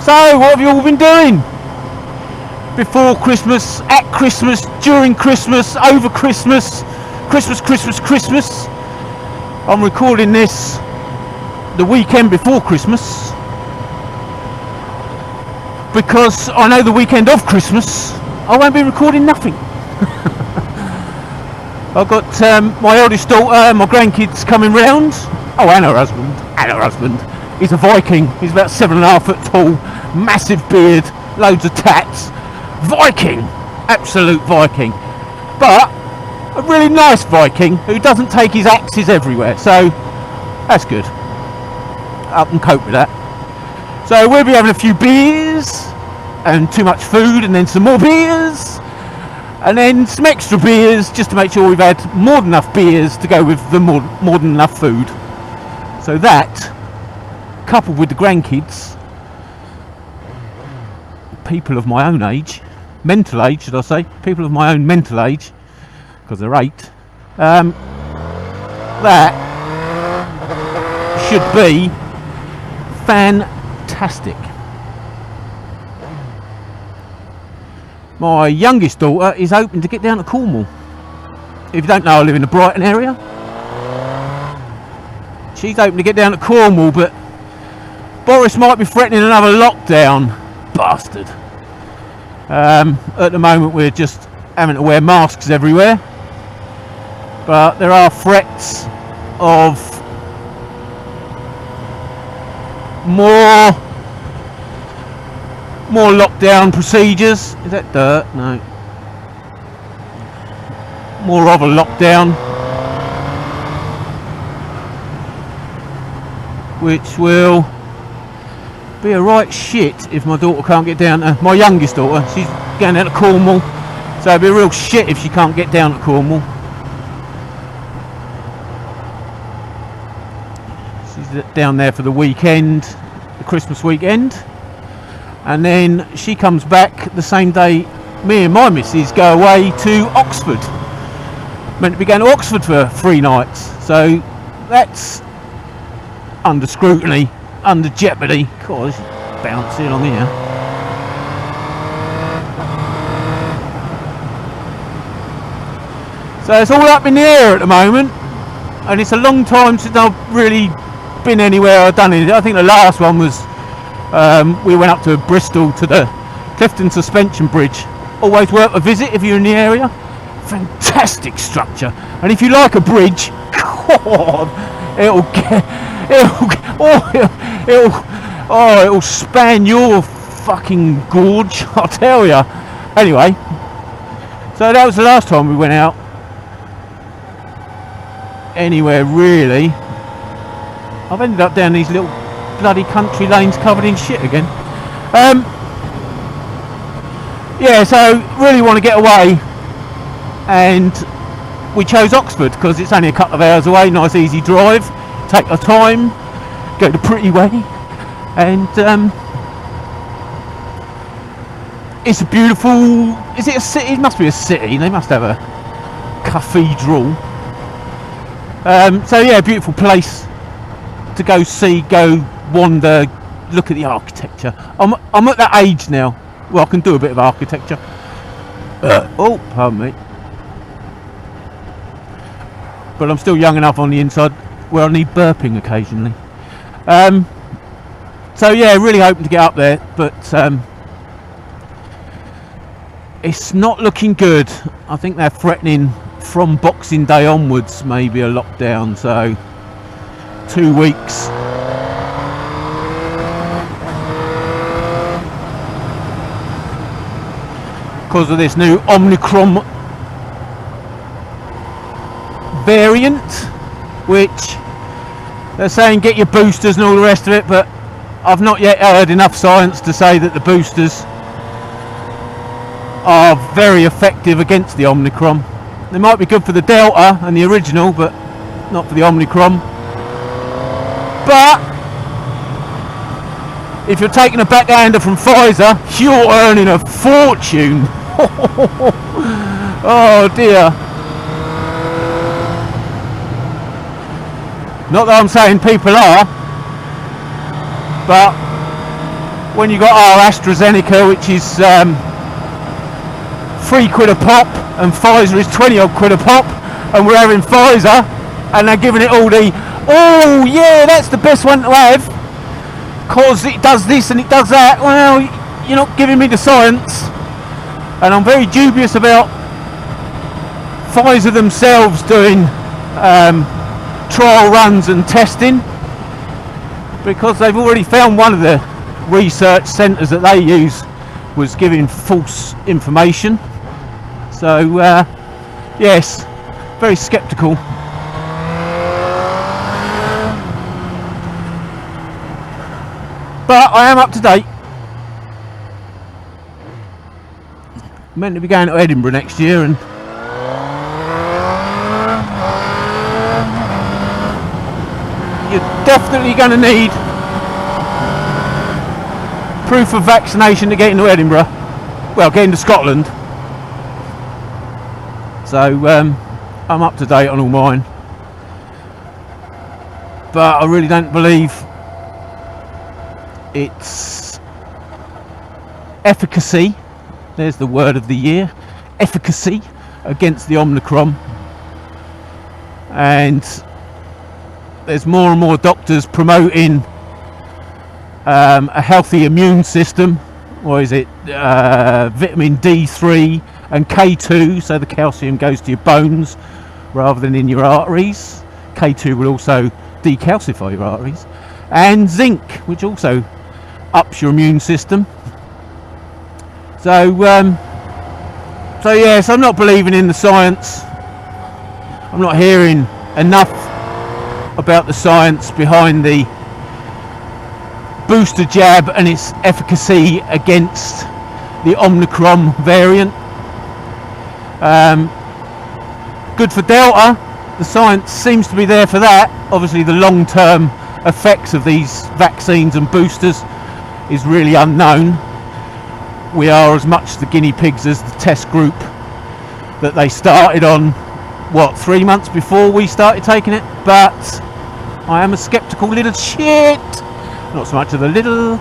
So, what have you all been doing? Before Christmas, at Christmas, during Christmas, over Christmas, Christmas. I'm recording this the weekend before Christmas because I know the weekend of Christmas I won't be recording nothing. I've got my eldest daughter, my grandkids coming round. Oh, and her husband. He's a Viking. He's about 7.5 foot tall, massive beard, loads of tats. Viking, absolute Viking, but a really nice Viking who doesn't take his axes everywhere. So that's good. I can cope with that. So we'll be having a few beers and too much food, and then some more beers, and then some extra beers just to make sure we've had more than enough beers to go with the more than enough food. So that, coupled with the grandkids, people of my own age, mental age should I say, people of my own mental age, because they're 8, that should be fantastic. My youngest daughter is hoping to get down to Cornwall. If you don't know, I live in the Brighton area. She's hoping to get down to Cornwall, but Boris might be threatening another lockdown. Bastard. At the moment we're just having to wear masks everywhere, but there are threats of more lockdown procedures. Is that dirt? No. More of a lockdown, which will be a right shit if my daughter can't get down to, my youngest daughter, she's going down to Cornwall, so it'd be a real shit if she can't get down to Cornwall. She's down there for the weekend, the Christmas weekend, and then she comes back the same day me and my missus go away to Oxford. Meant to be going to Oxford for 3 nights, so that's under scrutiny, under jeopardy. God, this is bouncing along here. So it's all up in the air at the moment, and it's a long time since I've really been anywhere or done anything. I think the last one was we went up to Bristol to the Clifton Suspension Bridge. Always worth a visit if you're in the area. Fantastic structure, and if you like a bridge, God, it'll span your fucking gorge, I'll tell ya. Anyway, so that was the last time we went out anywhere really. I've ended up down these little bloody country lanes covered in shit again. Yeah, so really want to get away, and we chose Oxford because it's only a couple of hours away, nice easy drive, take our time, go the pretty way, and it's a beautiful, is it a city? It must be a city, they must have a cathedral. So yeah, beautiful place to go see, go wander, look at the architecture. I'm at that age now, well, I can do a bit of architecture. Oh, pardon me. But I'm still young enough on the inside where I need burping occasionally. So yeah, really hoping to get up there, but it's not looking good. I think they're threatening from Boxing Day onwards maybe a lockdown, so 2 weeks. Because of this new Omicron variant, which they're saying get your boosters and all the rest of it, but I've not yet heard enough science to say that the boosters are very effective against the Omicron. They might be good for the Delta and the original, but not for the Omicron. But if you're taking a backhander from Pfizer, you're earning a fortune. Oh dear. Not that I'm saying people are, but when you got our AstraZeneca, which is £3 a pop, and Pfizer is 20 odd quid a pop, and we're having Pfizer, and they're giving it all the, oh yeah, that's the best one to have, cause it does this and it does that. Well, you're not giving me the science, and I'm very dubious about Pfizer themselves doing trial runs and testing, because they've already found one of the research centres that they use was giving false information. So yes, very sceptical. But I am up to date. Meant to be going to Edinburgh next year, and you're definitely going to need proof of vaccination to get into Edinburgh. Well, get into Scotland. So I'm up to date on all mine. But I really don't believe its efficacy, there's the word of the year, efficacy against the Omicron. And there's more and more doctors promoting a healthy immune system, or is it vitamin D3 and K2, so the calcium goes to your bones rather than in your arteries. K2 will also decalcify your arteries, and zinc, which also ups your immune system. So yes, I'm not believing in the science. I'm not hearing enough about the science behind the booster jab and its efficacy against the Omicron variant. Good for Delta. The science seems to be there for that. Obviously the long-term effects of these vaccines and boosters is really unknown. We are as much the guinea pigs as the test group that they started on, what, 3 months before we started taking it. But I am a sceptical little shit. Not so much of the little,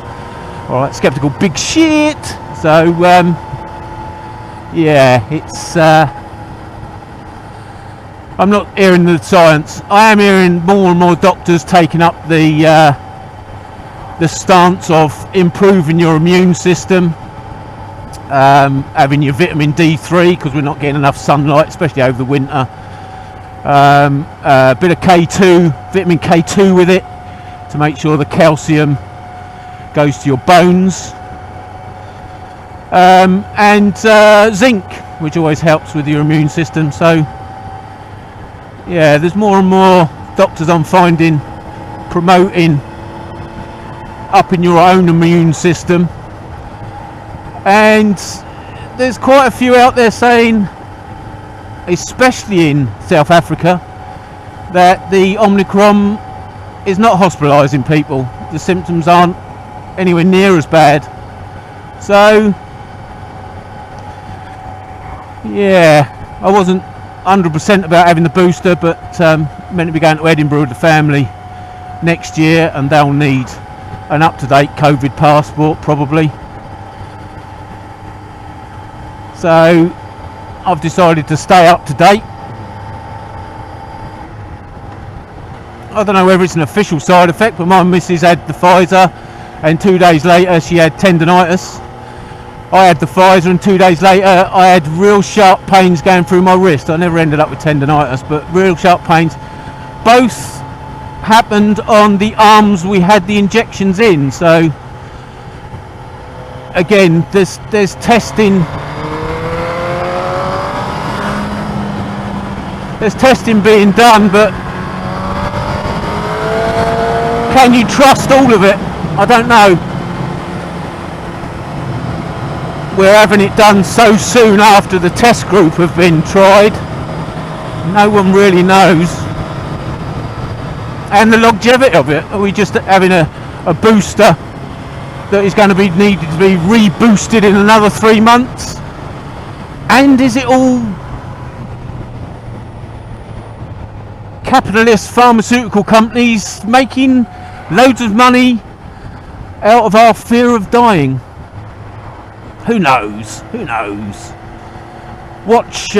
alright, sceptical big shit. So yeah, it's I'm not hearing the science. I am hearing more and more doctors taking up the stance of improving your immune system, having your vitamin D3 because we're not getting enough sunlight, especially over the winter. A bit of K2, vitamin K2 with it to make sure the calcium goes to your bones, and zinc, which always helps with your immune system. So yeah, there's more and more doctors I'm finding promoting upping your own immune system, and there's quite a few out there saying, especially in South Africa, that the Omicron is not hospitalising people. The symptoms aren't anywhere near as bad. So yeah, I wasn't 100% about having the booster, but meant to be going to Edinburgh with the family next year, and they'll need an up-to-date COVID passport probably. So I've decided to stay up to date. I don't know whether it's an official side effect, but my missus had the Pfizer and 2 days later she had tendinitis. I had the Pfizer and 2 days later I had real sharp pains going through my wrist. I never ended up with tendinitis, but real sharp pains. Both happened on the arms we had the injections in. So again, there's testing. There's testing being done, but can you trust all of it? I don't know. We're having it done so soon after the test group have been tried. No one really knows. And the longevity of it. Are we just having a booster that is going to be needed to be reboosted in another 3 months? And is it all capitalist pharmaceutical companies making loads of money out of our fear of dying. Who knows? Who knows? Watch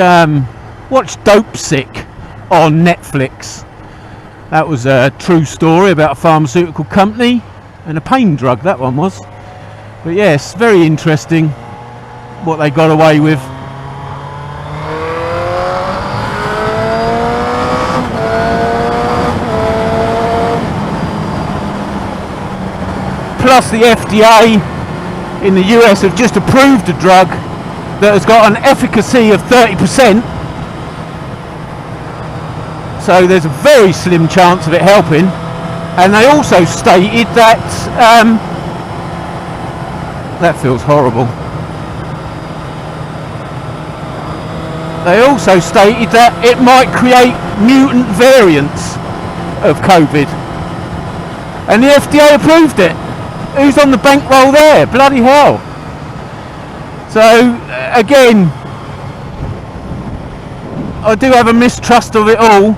Dope Sick on Netflix. That was a true story about a pharmaceutical company and a pain drug, that one was. But yes, very interesting what they got away with. Plus the FDA in the US have just approved a drug that has got an efficacy of 30%. So there's a very slim chance of it helping. And they also stated that that feels horrible. They also stated that it might create mutant variants of COVID. And the FDA approved it. Who's on the bankroll there? Bloody hell. So, again, I do have a mistrust of it all.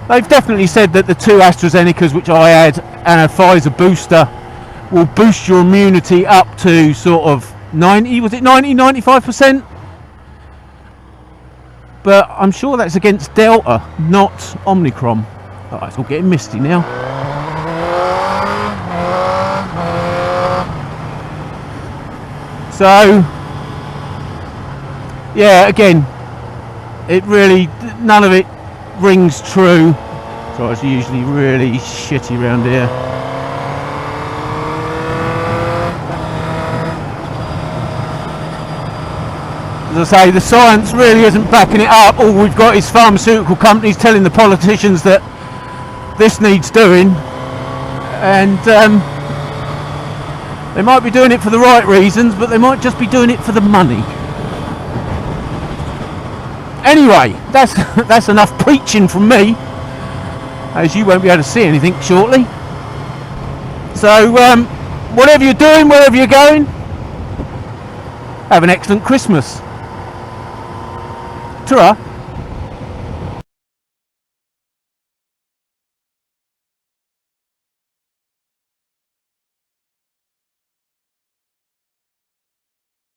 They've definitely said that the 2 AstraZenecas, which I had, and a Pfizer booster, will boost your immunity up to sort of 90, was it 90, 95%? But I'm sure that's against Delta, not Omicron. Oh, it's all getting misty now. So, yeah, again, it really, none of it rings true. So it's usually really shitty around here. As I say, the science really isn't backing it up. All we've got is pharmaceutical companies telling the politicians that this needs doing, and they might be doing it for the right reasons, but they might just be doing it for the money. Anyway, that's enough preaching from me, as you won't be able to see anything shortly. So whatever you're doing, wherever you're going, have an excellent Christmas. Ta-ra.